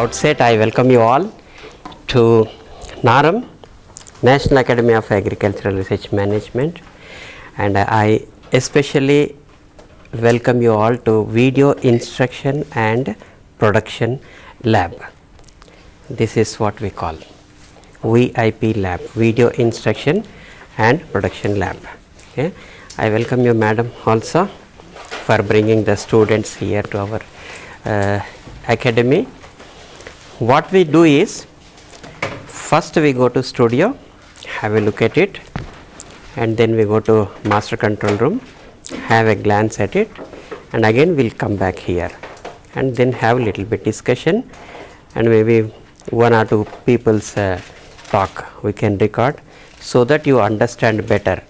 outset, I welcome you all to NARAM, National Academy of Agricultural Research Management, and I especially welcome you all to Video Instruction and Production Lab. This is what we call VIP Lab, Video Instruction and Production Lab. Okay. I welcome you, madam, also for bringing the students here to our academy. What we do is, first we go to studio, have a look at it, and then we go to master control room, have a glance at it, and again we will come back here and then have a little bit discussion, and maybe one or two people's talk we can record, so that you understand better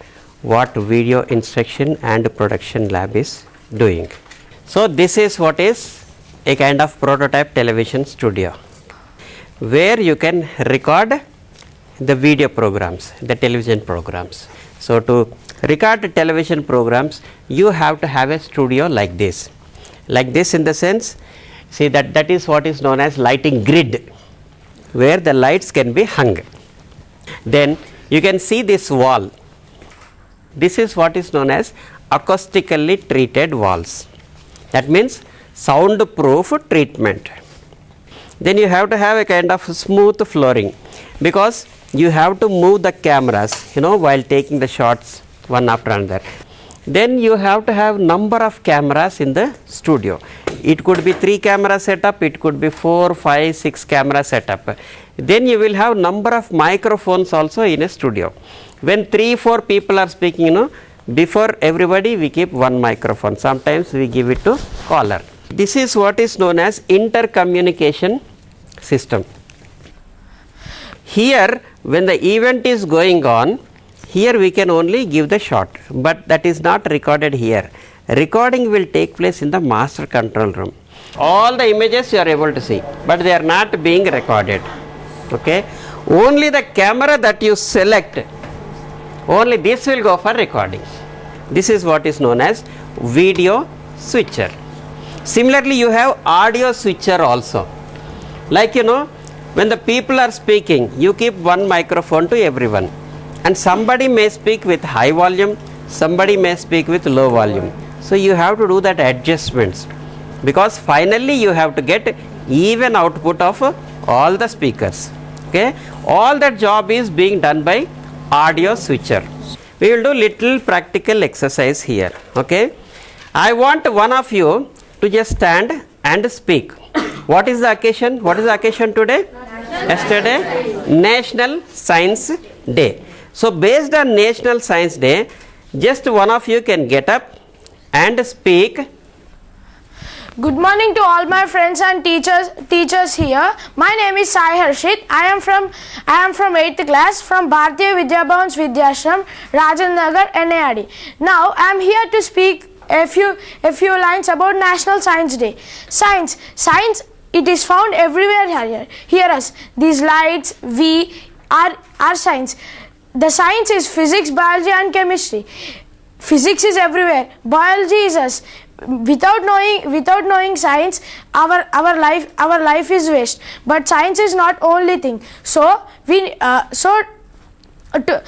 what video instruction and production lab is doing. So this is what is a kind of prototype television studio, where you can record the video programs, the television programs. So to record the television programs, you have to have a studio like this in the sense, see that is what is known as lighting grid, where the lights can be hung. Then you can see this wall. This is what is known as acoustically treated walls. That means soundproof treatment. Then you have to have a kind of smooth flooring, because you have to move the cameras, while taking the shots one after another. Then you have to have number of cameras in the studio. It could be 3 camera setup, it could be 4, 5, 6 camera setup. Then you will have number of microphones also in a studio. When 3, 4 people are speaking, before everybody we keep one microphone. Sometimes we give it to caller. This is what is known as intercommunication system. Here, when the event is going on, here we can only give the shot, but that is not recorded here. Recording will take place in the master control room. All the images you are able to see, but they are not being recorded. Okay. Only the camera that you select, only this will go for recording. This is what is known as video switcher. Similarly, you have audio switcher also. Like when the people are speaking, you keep one microphone to everyone, and somebody may speak with high volume, somebody may speak with low volume. So you have to do that adjustments, because finally you have to get even output of all the speakers. Okay, all that job is being done by audio switcher. We will do little practical exercise here. Okay, I want one of you to just stand and speak. What is the occasion? What is the occasion today? Yesterday, National Science Day. So based on National Science Day, just one of you can get up and speak. Good morning to all my friends and teachers here. My name is Sai Harshit. I am from 8th class from Bharatiya Vidyabhavans Vidyashram, Rajanagar, NAD. Now I am here to speak a few lines about National Science Day. Science, it is found everywhere here. Hear us. These lights, we are science. The science is physics, biology and chemistry. Physics is everywhere. Biology is us. Without knowing science, our life is waste. But science is not only thing. So to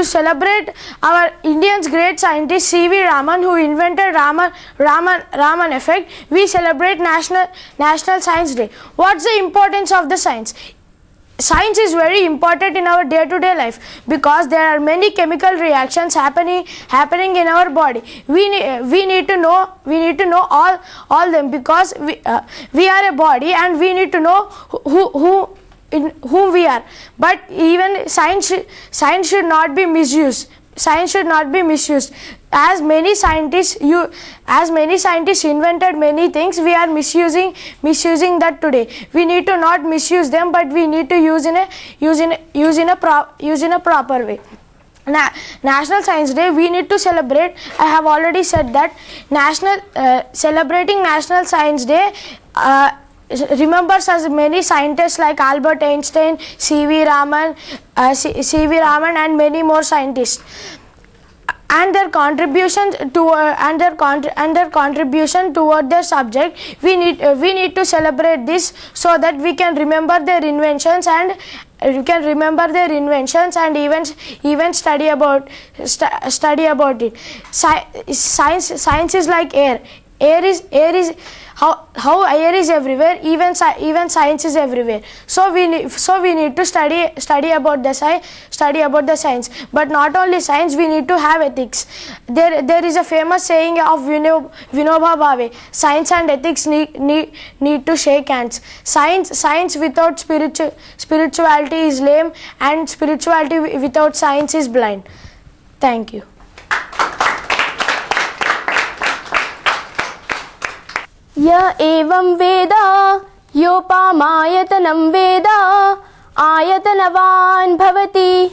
celebrate our Indian's great scientist C.V. Raman, who invented Raman effect, we celebrate National Science Day. What's the importance of the science? Science is very important in our day-to-day life, because there are many chemical reactions happening in our body. We need to know all them, because we are a body and we need to know whom we are. But even science should not be misused. Science should not be misused. As many scientists invented many things, we are misusing that today. We need to not misuse them, but we need to use in a proper way. National Science Day, we need to celebrate. I have already said that celebrating National Science Day remembers as many scientists like Albert Einstein, C.V. Raman, and many more scientists. and their contribution toward their subject. We need to celebrate this so that we can remember their inventions and even study about it. Science is like air. Air is how air is everywhere. Even science is everywhere. So we need to study about the science. But not only science, we need to have ethics. There is a famous saying of Vinoba Bhave: science and ethics need to shake hands. Science without spirituality is lame, and spirituality without science is blind. Thank you. य एवं वेद योपामायतनं वेद आयतनवान् भवति.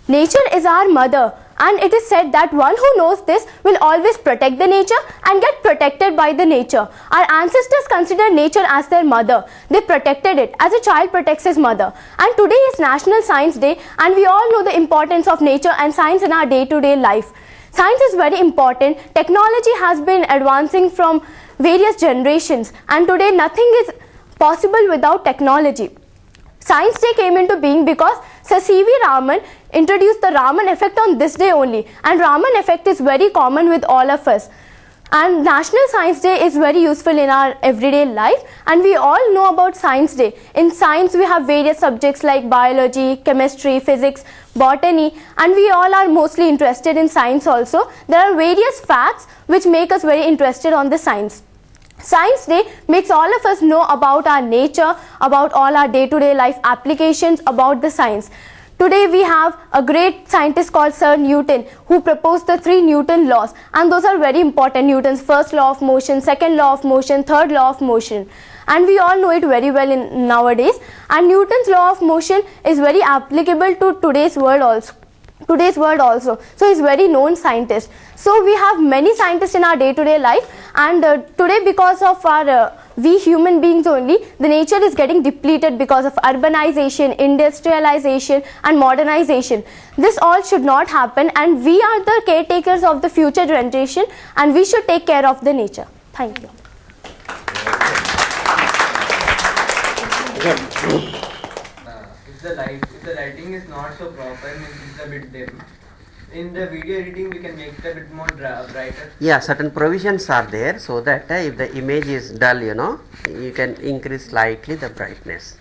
Nature is our mother, and it is said that one who knows this will always protect the nature and get protected by the nature. Our ancestors considered nature as their mother. They protected it as a child protects his mother. And today is National Science Day, and we all know the importance of nature and science in our day-to-day life. Science is very important. Technology has been advancing from various generations, and today nothing is possible without technology. Science Day came into being because Sir C.V. Raman introduced the Raman effect on this day only, and Raman effect is very common with all of us. And National Science Day is very useful in our everyday life, and we all know about Science Day. In science, we have various subjects like biology, chemistry, physics, botany, and we all are mostly interested in science also. There are various facts which make us very interested on the science. Science Day makes all of us know about our nature, about all our day-to-day life applications, about the science. Today we have a great scientist called Sir Newton, who proposed the 3 Newton laws, and those are very important. Newton's first law of motion, second law of motion, third law of motion, and we all know it very well in nowadays. And Newton's law of motion is very applicable to today's world also. So he's very known scientist. So we have many scientists in our day-to-day life, and today, because of our we human beings only, the nature is getting depleted because of urbanization, industrialization and modernization. This all should not happen, and we are the caretakers of the future generation, and we should take care of the nature. Thank you. If the lighting is not so proper, means it's a bit dim. In the video editing, we can make it a bit more brighter. Yeah, certain provisions are there so that if the image is dull, you can increase slightly the brightness.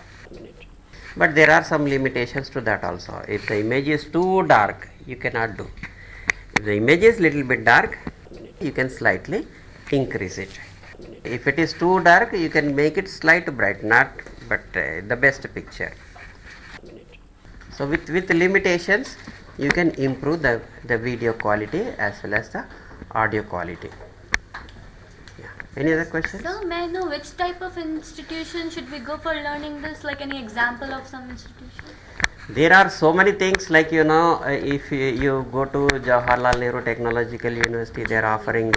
But there are some limitations to that also. If the image is too dark, you cannot do. If the image is little bit dark, you can slightly increase it. If it is too dark, you can make it slight bright, but the best picture. So with limitations, you can improve the video quality as well as the audio quality. Yeah. Any other questions? Sir, may I know which type of institution should we go for learning this? Like any example of some institution? There are so many things, like if you go to Jawaharlal Nehru Technological University, they are offering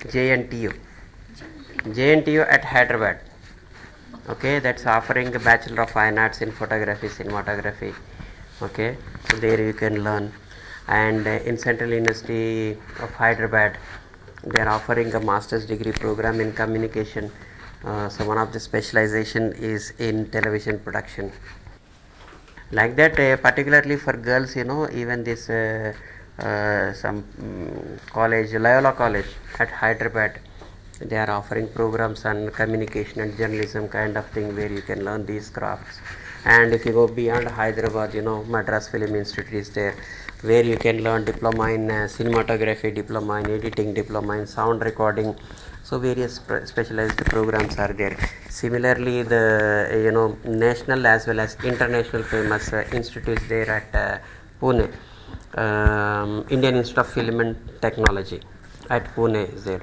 JNTU at Hyderabad. Okay, that's offering a Bachelor of Fine Arts in Photography, Cinematography. Okay, so there you can learn. And in Central University of Hyderabad, they are offering a master's degree program in communication. So one of the specialization is in television production. Like that, particularly for girls, even this some college, Loyola College at Hyderabad, they are offering programs on communication and journalism kind of thing, where you can learn these crafts. And if you go beyond Hyderabad, Madras Film Institute is there, where you can learn diploma in cinematography, diploma in editing, diploma in sound recording. So various specialized programs are there. Similarly, the national as well as international famous institutes there at Pune, Indian Institute of Film and Technology at Pune is there.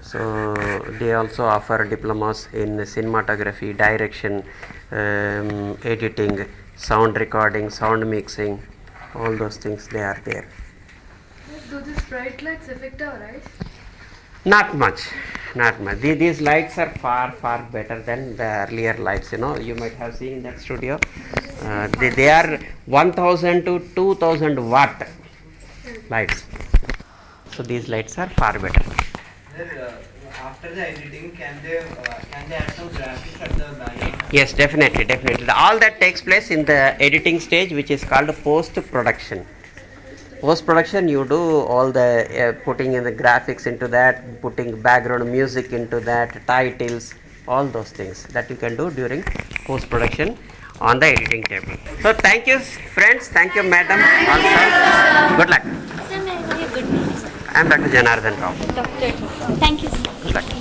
So they also offer diplomas in cinematography, direction, editing, sound recording, sound mixing, all those things they are there. Do these bright lights affect our eyes? Not much. These lights are far better than the earlier lights. You might have seen in that studio. They are 1000 to 2000 watt lights. So these lights are far better. Sir, after the editing, can they add some graphics at the background? Yes, definitely, definitely. All that takes place in the editing stage, which is called post-production. Post-production, you do all the putting in the graphics into that, putting background music into that, titles, all those things that you can do during post-production on the editing table. So thank you, friends. Thank you, madam. Also, good luck. Sir, may I know your good name, sir? I am Dr. Janardhan Rao. Doctor. Thank you, sir. Good luck.